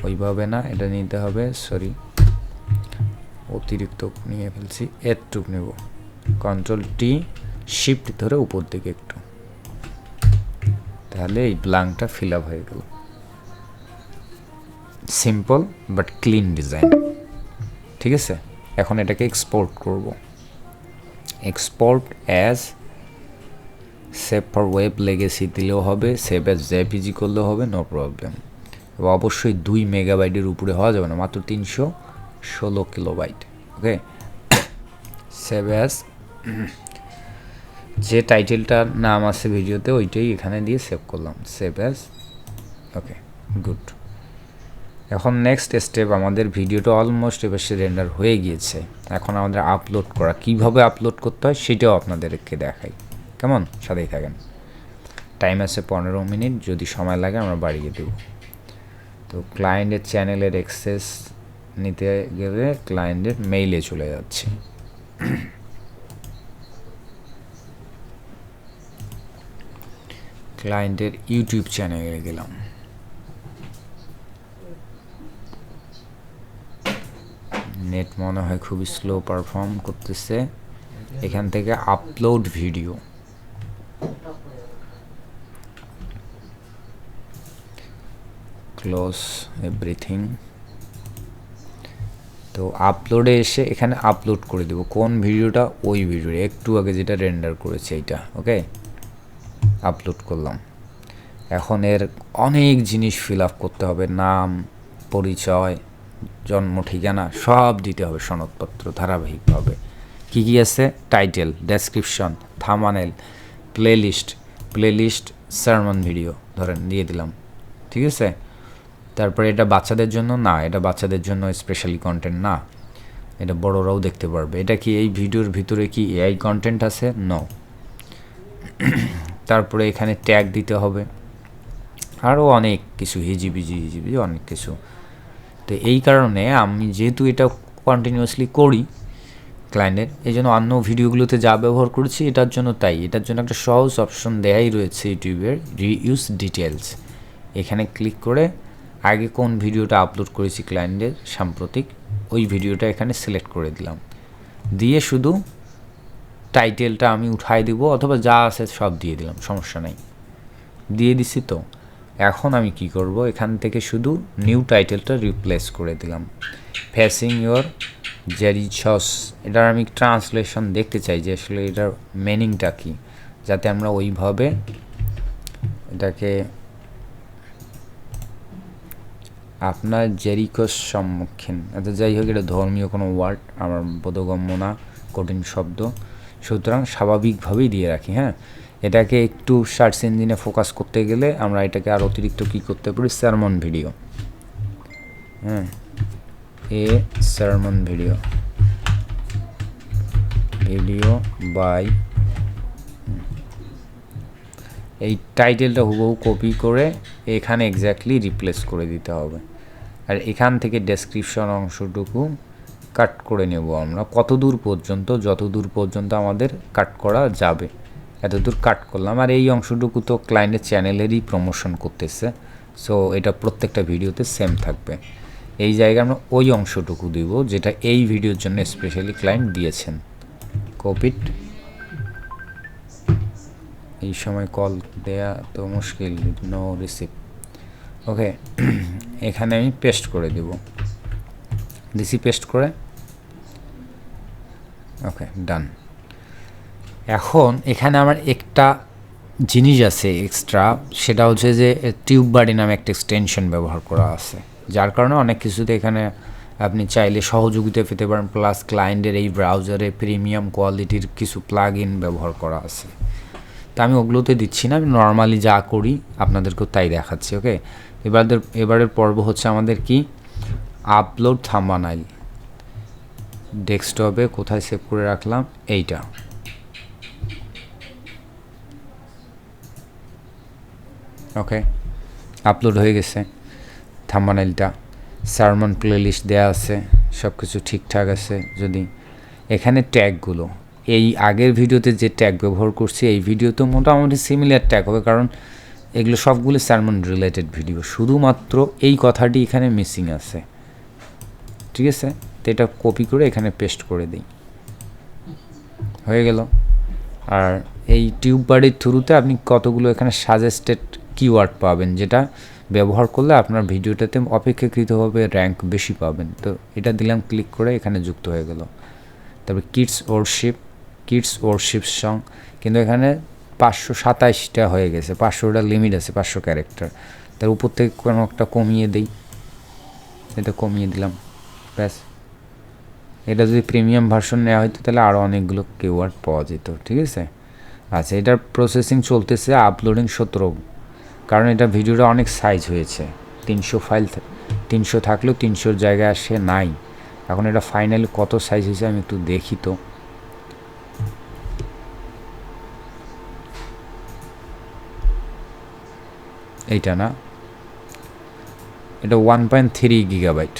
ওইভাবে না, এটা নিতে হবে, সরি অতিরিক্ত নিয়ে ফেলছি, এরটুক নেব, কন্ট্রোল টি শিফট ধরে উপর দিকে একটু, তাহলে এই ব্ল্যাঙ্কটা ফিল আপ হয়ে গেল। সিম্পল বাট ক্লিন ডিজাইন, ঠিক আছে। এখন এটাকে এক্সপোর্ট করব, export as save for web legacy দিলেও হবে, সেভ অ্যাজ জেপিজি করলেও হবে, নো প্রবলেম। এবং অবশ্যই 2 মেগাবাইটের উপরে হওয়া যাবে না, মাত্র 316 কিলোবাইট। ওকে, সেভ অ্যাজ, যে টাইটেলটার নাম আছে ভিডিওতে ওইটাই এখানে দিয়ে সেভ করলাম, সেভ অ্যাজ। ওকে, গুড। এখন নেক্সট স্টেপ, আমাদের ভিডিওটা অলমোস্ট এবার রেন্ডার হয়ে গিয়েছে। এখন আমাদের আপলোড করা, কিভাবে আপলোড করতে হয় সেটাও আপনাদেরকে দেখাই, কেমন? সাথেই থাকেন। টাইম আছে 15 মিনিট, যদি সময় লাগে আমরা বাড়িয়ে দেব। তো ক্লায়েন্টের চ্যানেলের অ্যাক্সেস নিতে গেলে ক্লায়েন্টের মেইলে চলে যাচ্ছে। ক্লায়েন্টের ইউটিউব চ্যানেলে গেলাম, নেট মনে হয় খুবই স্লো পারফর্ম করতেছে। এখান থেকে আপলোড ভিডিও, ক্লোজ এভরিথিং। তো আপলোডে এসে এখানে আপলোড করে দেব কোন ভিডিওটা, ওই ভিডিও একটু আগে যেটা রেন্ডার করেছে এইটা। ওকে, আপলোড করলাম। এখন এর অনেক জিনিস ফিল আপ করতে হবে, নাম, পরিচয়, জন্ম ঠিকানা সব দিতে হবে, সনদপত্র ধারাবাহিকভাবে। কী কী আছে? Title, description, thumbnail, playlist, সারমন video ধরেন দিয়ে দিলাম, ঠিক আছে। তারপরে এটা বাচ্চাদের জন্য না, এটা বাচ্চাদের জন্য স্পেশালি কন্টেন্ট না, এটা বড়রাও দেখতে পারবে। এটা কি এই ভিডিওর ভিতরে কি এআই কন্টেন্ট আছে? নো। তারপরে এখানে ট্যাগ দিতে হবে, আরও অনেক কিছু, হিজিবিজি অনেক কিছু। তো এই কারণে আমি যেহেতু এটা কন্টিনিউয়াসলি করি ক্লায়েন্টের, এই জন্য অন্য ভিডিওগুলোতে যা ব্যবহার করেছি এটার জন্য, তাই এটার জন্য একটা সহজ অপশন দেয়াই রয়েছে ইউটিউবের, রিইউজ ডিটেলস। এখানে ক্লিক করে আগে কোন ভিডিওটা আপলোড করেছি ক্লায়েন্টের সাম্প্রতিক, ওই ভিডিওটা এখানে সিলেক্ট করে দিলাম, দিয়ে শুধু টাইটেলটা আমি উঠাই দিব, অথবা যা আছে সব দিয়ে দিলাম, সমস্যা নাই, দিয়ে দিছি। তো এখন আমি কি করব, এখান থেকে শুধু নিউ টাইটেলটা রিপ্লেস করে দিলাম, ফেসিং ইয়োর জেরিছস। এটার আমি ট্রান্সলেশন দেখতে চাই যে আসলে এটার মিনিংটা কী, যাতে আমরা ওইভাবে এটাকে, আপনার জেরিকোস সম্মুখীন, আচ্ছা যাই হোক, এটা ধর্মীয় কোনো ওয়ার্ড, আমার বোধগম্য না, কঠিন শব্দ, সুতরাং স্বাভাবিকভাবেই দিয়ে রাখি। হ্যাঁ, এটাকে একটু সার্চ ইঞ্জিনে ফোকাস করতে গেলে আমরা এটাকে আর অতিরিক্ত কী করতে পারি, সারমন ভিডিও। হ্যাঁ, সারমন ভিডিও বাই, এই টাইটেলটা হুবহু কপি করে এখানে এক্স্যাক্টলি রিপ্লেস করে দিতে হবে। আর এখান থেকে ডেসক্রিপশন অংশটুকু কাট করে নেব আমরা, কতদূর পর্যন্ত, যতদূর পর্যন্ত আমাদের কাট করা যাবে এতদূর কাট করলাম। আর এই অংশটুকু তো ক্লায়েন্টের চ্যানেলেরই প্রমোশন করতেছে, সো এটা প্রত্যেকটা ভিডিওতে সেম থাকবে। এই জায়গায় আমরা ওই অংশটুকু দিব যেটা এই ভিডিওর জন্য স্পেশালি ক্লায়েন্ট দিয়েছেন। কপিট, এই সময় কল দেয়া তো মুশকিল, নো রিসিভ। ওকে, এখানে আমি পেস্ট করে দেব, দিছি পেস্ট করে। ওকে, ডান। এখন এখানে আমার একটা জিনিস আছে এক্সট্রা, সেটা হচ্ছে যে টিউব বাডি নামে একটা এক্সটেনশন ব্যবহার করা আছে, যার কারণে অনেক কিছুতে এখানে আপনি চাইলে সহযোগিতা পেতে পারেন, প্লাস ক্লায়েন্টের এই ব্রাউজারে প্রিমিয়াম কোয়ালিটির কিছু প্লাগ ইন ব্যবহার করা আছে। তা আমি ওগুলোতে দিচ্ছি না, আমি নর্মালি যা করি আপনাদেরকেও তাই দেখাচ্ছি। ওকে, এবারের পর্ব হচ্ছে আমাদের কি, আপলোড থাম্বনেইল, ডেস্কটপে কোথায় সেভ করে রাখলাম, এইটা। ওকে, আপলোড হয়ে গেছে থাম্বনেইলটা। সারমন প্লেলিস্ট দেওয়া আছে, সব কিছু ঠিকঠাক আছে। যদি এখানে ট্যাগগুলো, এই আগের ভিডিওতে যে ট্যাগ ব্যবহার করছি এই ভিডিওতে মোটামুটি সিমিলার ট্যাগ হবে, কারণ এগুলো সবগুলো সারমন রিলেটেড ভিডিও, শুধুমাত্র এই কথাটি এখানে মিসিং আছে। ঠিক আছে, তো এটা কপি করে এখানে পেস্ট করে দিই, হয়ে গেল। আর এই টিউব বাড়ির থ্রুতে আপনি কতগুলো এখানে সাজেস্টেড কিওয়ার্ড পাবেন, যেটা ব্যবহার করলে আপনার ভিডিওটাতে অপেক্ষাকৃতভাবে র্যাঙ্ক বেশি পাবেন। তো এটা দিলাম, ক্লিক করে এখানে যুক্ত হয়ে গেল। তারপরে কিডস ওরশিপ সং, কিন্তু এখানে 527টা হয়ে গেছে, 500টা লিমিট আছে, 500 ক্যারেক্টার। তার উপর থেকে কোনো একটা কমিয়ে দিই, এটা কমিয়ে দিলাম, ব্যাস। এটা যদি প্রিমিয়াম ভার্সন নেওয়া হতো তাহলে আরও অনেকগুলো কিওয়ার্ড পাওয়া যেত। ঠিক আছে, আচ্ছা, এটার প্রসেসিং চলতেছে, আপলোডিং 17, কারণ এটা ভিডিওটা অনেক সাইজ হয়েছে। 300 ফাইল, 300 থাকলেও 300 জায়গায় আসে নাই। এখন এটা ফাইনালি কত সাইজ হয়েছে আমি একটু দেখি তো। এইটা না, এটা 1.3 গিগাবাইট।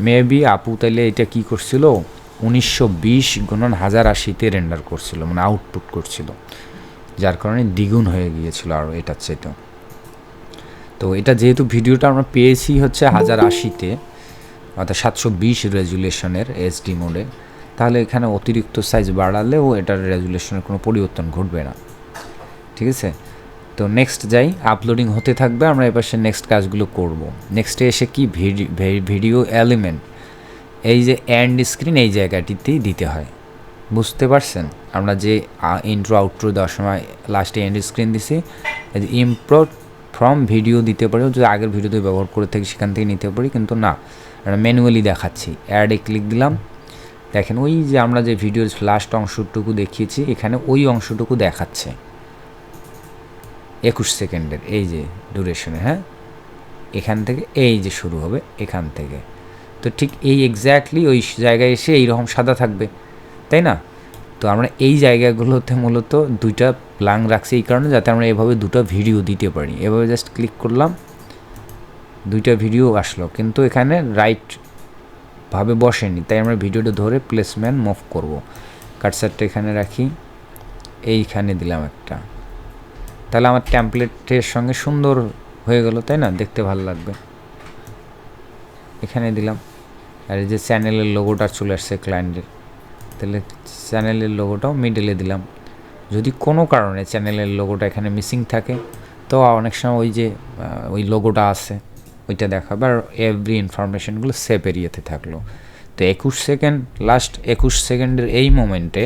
মেবি আপু তাইলে এটা কি করছিল, 1920x1080 রেন্ডার করছিল, মানে আউটপুট করছিল, যার কারণে দ্বিগুণ হয়ে গিয়েছিল আরও এটার চাইতে। তো এটা যেহেতু ভিডিওটা আমরা পেয়েছি হচ্ছে 1080-তে, অর্থাৎ 720 রেজুলেশনের এইচডি মোডে, তাহলে এখানে অতিরিক্ত সাইজ বাড়ালেও এটার রেজুলেশনের কোনো পরিবর্তন ঘটবে না। ঠিক আছে, তো নেক্সট যাই, আপলোডিং হতে থাকবে, আমরা এবার সে নেক্সট কাজগুলো করব। নেক্সটে এসে কি ভিডিও এলিমেন্ট, এই যে এন্ড স্ক্রিন এই জায়গাটিতেই দিতে হয়, বুঝতে পারছেন? আমরা যে ইন্ট্রো আউট্রো দেওয়ার সময় লাস্টে এন্ড স্ক্রিন দিছি, এই যে ইম্পোর্ট ফ্রম ভিডিও দিতে পারি, যদি আগের ভিডিওতে ব্যবহার করে থাকি সেখান থেকে নিতে পারি, কিন্তু না, আমরা ম্যানুয়ালি দেখাচ্ছি। অ্যাডে ক্লিক দিলাম, দেখেন ওই যে আমরা যে ভিডিওর লাস্ট অংশটুকু দেখিয়েছি এখানে ওই অংশটুকু দেখাচ্ছে 21 সেকেন্ডের, এই যে ডিউরেশনে। হ্যাঁ, এখান থেকে এই যে শুরু হবে এখান থেকে, তো ঠিক এই এক্স্যাক্টলি ওই জায়গায় এসে এইরকম সাদা থাকবে, তাই না? তো আমরা এই জায়গাগুলোতে মূলত দুইটা ব্ল্যাঙ্ক রাখছি এই কারণে, যাতে আমরা এভাবে দুটো ভিডিও দিতে পারি। এভাবে জাস্ট ক্লিক করলাম, দুইটা ভিডিও আসলো, কিন্তু এখানে রাইটভাবে বসেনি, তাই আমরা ভিডিওটা ধরে প্লেসমেন্ট মুভ করব। কাটসারটা এখানে রাখি, এইখানে দিলাম একটা, তাহলে আমার ট্যাম্পলেটের সঙ্গে সুন্দর হয়ে গেল, তাই না? দেখতে ভালো লাগবে। এখানে দিলাম, আর এই যে চ্যানেলের লোগোটা চলে আসছে ক্লায়েন্টের, তাহলে চ্যানেলের লোগোটাও মিডলে দিলাম। যদি কোনো কারণে চ্যানেলের লোগোটা এখানে মিসিং থাকে, তো অনেক সময় ওই যে ওই লোগোটা আছে ওইটা দেখাবে, আর এভরি ইনফরমেশনগুলো সেভ এরিয়াতে থাকলো। তো 21 সেকেন্ড, লাস্ট 21 সেকেন্ডের এই মোমেন্টে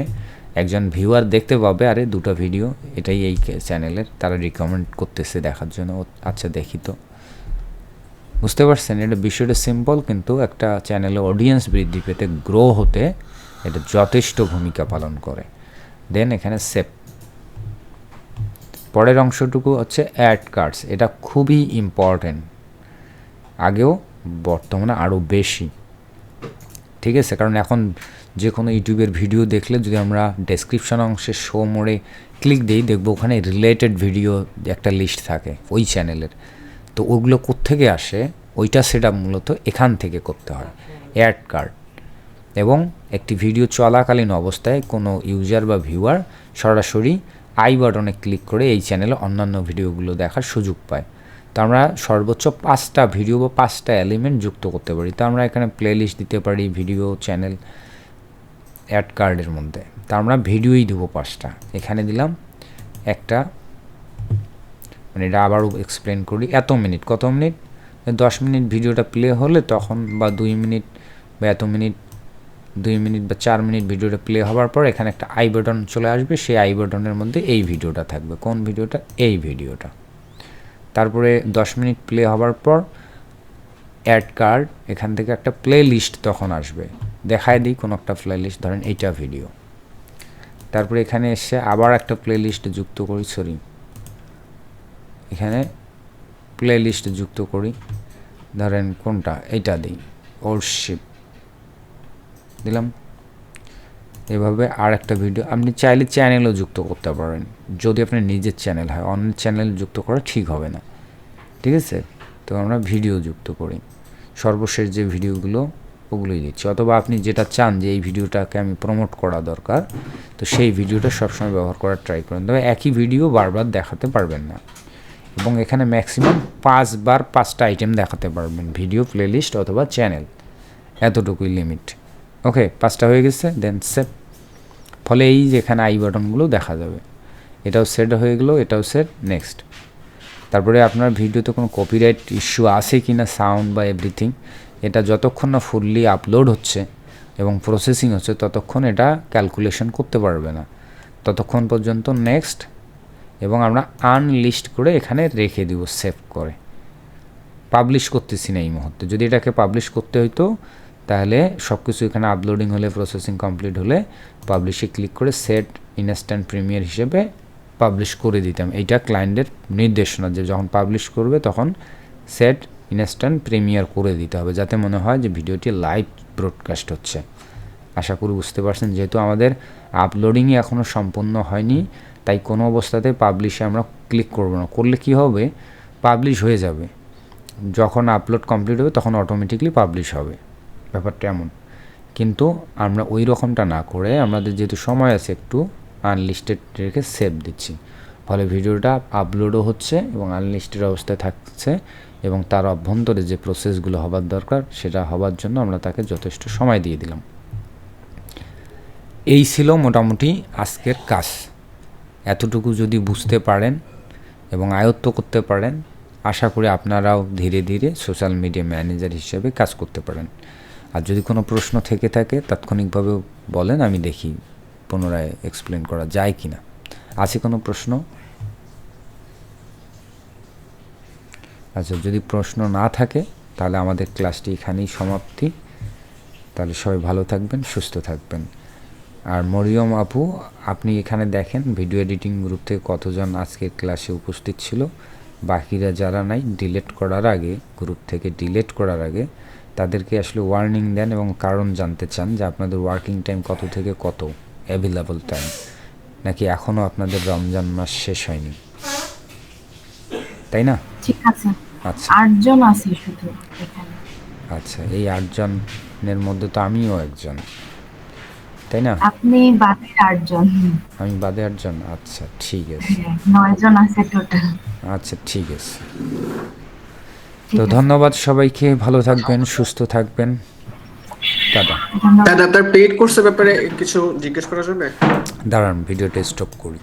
একজন ভিউয়ার দেখতে পাবে, আরে দুটো ভিডিও এটাই এই চ্যানেলের, তারা রিকমেন্ড করতেছে দেখার জন্য। আচ্ছা দেখি তো, বুঝতে পারছেন? এটা বিষয়টা সিম্পল, কিন্তু একটা চ্যানেলে অডিয়েন্স বৃদ্ধি পেতে, গ্রো হতে এটা যথেষ্ট ভূমিকা পালন করে। দেন এখানে সেভ। পরের অংশটুকু হচ্ছে অ্যাড কার্ডস, এটা খুবই ইম্পর্টেন্ট, আগেও বর্তমানে আরও বেশি। ঠিক আছে, কারণ এখন যে কোনো ইউটিউবের ভিডিও দেখলে যদি আমরা ডেসক্রিপশন অংশে শো মোড়ে ক্লিক দিই, দেখবো ওখানে রিলেটেড ভিডিও একটা লিস্ট থাকে ওই চ্যানেলের। তো ওগুলো কোত্থেকে আসে, ওইটা সেটা মূলত এখান থেকে করতে হয়, অ্যাড কার্ড। এবং একটি ভিডিও চলাকালীন অবস্থায় কোনো ইউজার বা ভিউয়ার সরাসরি আই বাটনে ক্লিক করে এই চ্যানেলে অন্যান্য ভিডিওগুলো দেখার সুযোগ পায়। তো আমরা সর্বোচ্চ 5টা ভিডিও বা 5টা এলিমেন্ট যুক্ত করতে পারি। তো আমরা এখানে প্লেলিস্ট দিতে পারি, ভিডিও চ্যানেল অ্যাড কার্ডের মধ্যে। তো আমরা ভিডিওই দেবো 5টা, এখানে দিলাম একটা, মানে এটা আবারও এক্সপ্লেন করি। এত মিনিট, কত মিনিট, 10 মিনিট ভিডিওটা প্লে হলে তখন, বা 2 মিনিট বা এত মিনিট, 2 মিনিট বা 4 মিনিট ভিডিওটা প্লে হওয়ার পর এখানে একটা আই বাটন চলে আসবে, সেই আই বাটনের মধ্যে এই ভিডিওটা থাকবে। কোন ভিডিওটা? এই ভিডিওটা। তারপরে 10 মিনিট প্লে হওয়ার পর অ্যাড কার্ড, এখান থেকে একটা প্লে লিস্ট তখন আসবে, দেখায় দিই কোনো একটা প্লে লিস্ট, ধরেন এইটা ভিডিও। তারপরে এখানে এসে আবার একটা প্লে লিস্ট যুক্ত করি, এখানে প্লে লিস্ট যুক্ত করি। ধরেন কোনটা, এইটা দিই, ওরশিপ দিলাম। এভাবে আর একটা ভিডিও আপনি চাইলে চ্যানেলও যুক্ত করতে পারেন, যদি আপনার নিজের চ্যানেল হয়। অন্য চ্যানেল যুক্ত করা ঠিক হবে না, ঠিক আছে? তো আমরা ভিডিও যুক্ত করি, সর্বশেষ যে ভিডিওগুলো ওগুলোই দিচ্ছি। অথবা আপনি যেটা চান যে এই ভিডিওটাকে আমি প্রমোট করা দরকার, তো সেই ভিডিওটা সবসময় ব্যবহার করার ট্রাই করেন। তবে একই ভিডিও বারবার দেখাতে পারবেন না, এবং এখানে ম্যাক্সিমাম 5 বার 5টা আইটেম দেখাতে পারবেন, ভিডিও, প্লেলিস্ট অথবা চ্যানেল, এতটুকুই লিমিট। ওকে, 5টা হয়ে গেছে, দেন সেভ। ফলে এই যেখানে আই বাটনগুলো দেখা যাবে, এটাও সেট হয়ে গেলো, এটাও সেট, নেক্সট। তারপরে আপনার ভিডিওতে কোনো কপিরাইট ইস্যু আছে কি না, সাউন্ড বা এভরিথিং, এটা যতক্ষণ না ফুললি আপলোড হচ্ছে এবং প্রসেসিং হচ্ছে ততক্ষণ এটা ক্যালকুলেশন করতে পারবে না, ততক্ষণ পর্যন্ত নেক্সট। এবং আমরা আনলিস্ট করে এখানে রেখে দিব সেভ করে, পাবলিশ করতেছি না এই মুহূর্তে। যদি এটাকে পাবলিশ করতে হইতো তাহলে সব কিছু এখানে আপলোডিং হলে, প্রসেসিং কমপ্লিট হলে পাবলিশে ক্লিক করে সেট ইনস্ট্যান্ট প্রিমিয়ার হিসেবে পাবলিশ করে দিতাম। এইটা ক্লায়েন্টের নির্দেশনা যে যখন পাবলিশ করবে তখন সেট ইনস্ট্যান্ট প্রিমিয়ার করে দিতে হবে, যাতে মনে হয় যে ভিডিওটি লাইভ ব্রডকাস্ট হচ্ছে। আশা করি বুঝতে পারছেন। যেহেতু আমাদের আপলোডিংই এখনও সম্পূর্ণ হয়নি, তাই কোনো অবস্থাতে পাবলিশে আমরা ক্লিক করব না। করলে কি হবে, পাবলিশ হয়ে যাবে, যখন আপলোড কমপ্লিট হবে তখন অটোমেটিকলি পাবলিশ হবে, ব্যাপারটা এমন। কিন্তু আমরা ওই রকমটা না করে আমাদের যেহেতু সময় আছে একটু, আনলিস্টেড রেখে সেভ দিচ্ছি। ফলে ভিডিওটা আপলোডও হচ্ছে এবং আনলিস্টেড অবস্থায় থাকছে, এবং তার অভ্যন্তরে যে প্রসেসগুলো হবার দরকার সেটা হবার জন্য আমরা তাকে যথেষ্ট সময় দিয়ে দিলাম। এই ছিল মোটামুটি আজকের কাজ। এতটুকু যদি বুঝতে পারেন এবং আয়ত্ত করতে পারেন, আশা করি আপনারাও ধীরে ধীরে সোশ্যাল মিডিয়া ম্যানেজার হিসেবে কাজ করতে পারেন। আর যদি কোনো প্রশ্ন থেকে থাকে তাৎক্ষণিকভাবে বলেন, আমি দেখি পুনরায় এক্সপ্লেন করা যায় কি না। আছে কোনো প্রশ্ন? আচ্ছা, যদি প্রশ্ন না থাকে তাহলে আমাদের ক্লাসটি এখানেই সমাপ্তি। তাহলে সবাই ভালো থাকবেন, সুস্থ থাকবেন। আর মরিয়ম আপু, আপনি এখানে দেখেন ভিডিও এডিটিং গ্রুপ থেকে কতজন আজকের ক্লাসে উপস্থিত ছিল। বাকিরা যারা নাই, ডিলিট করার আগে, গ্রুপ থেকে ডিলিট করার আগে তাদেরকে আসলে ওয়ার্নিং দেন এবং কারণ জানতে চান যে আপনাদের ওয়ার্কিং টাইম কত থেকে কত অ্যাভেলেবল টাইম, নাকি এখনও আপনাদের রমজান মাস শেষ হয়নি, তাই না? ঠিক আছে, আচ্ছা 8 জন আছে শুধু এখানে। আচ্ছা, এই 8 জনের মধ্যে তো আমিও একজন, তাই না? আপনি বাদে 8 জন। আমি বাদে 8 জন। আচ্ছা ঠিক আছে, 9 জন আছে টোটাল। আচ্ছা ঠিক আছে। তো ধন্যবাদ সবাইকে, ভালো থাকবেন, সুস্থ থাকবেন, টাটা। দাদা আপনার পেইড কোর্সের ব্যাপারে কিছু জিজ্ঞেস করা যাবে? দাঁড়ান, ভিডিওটা স্টপ করি।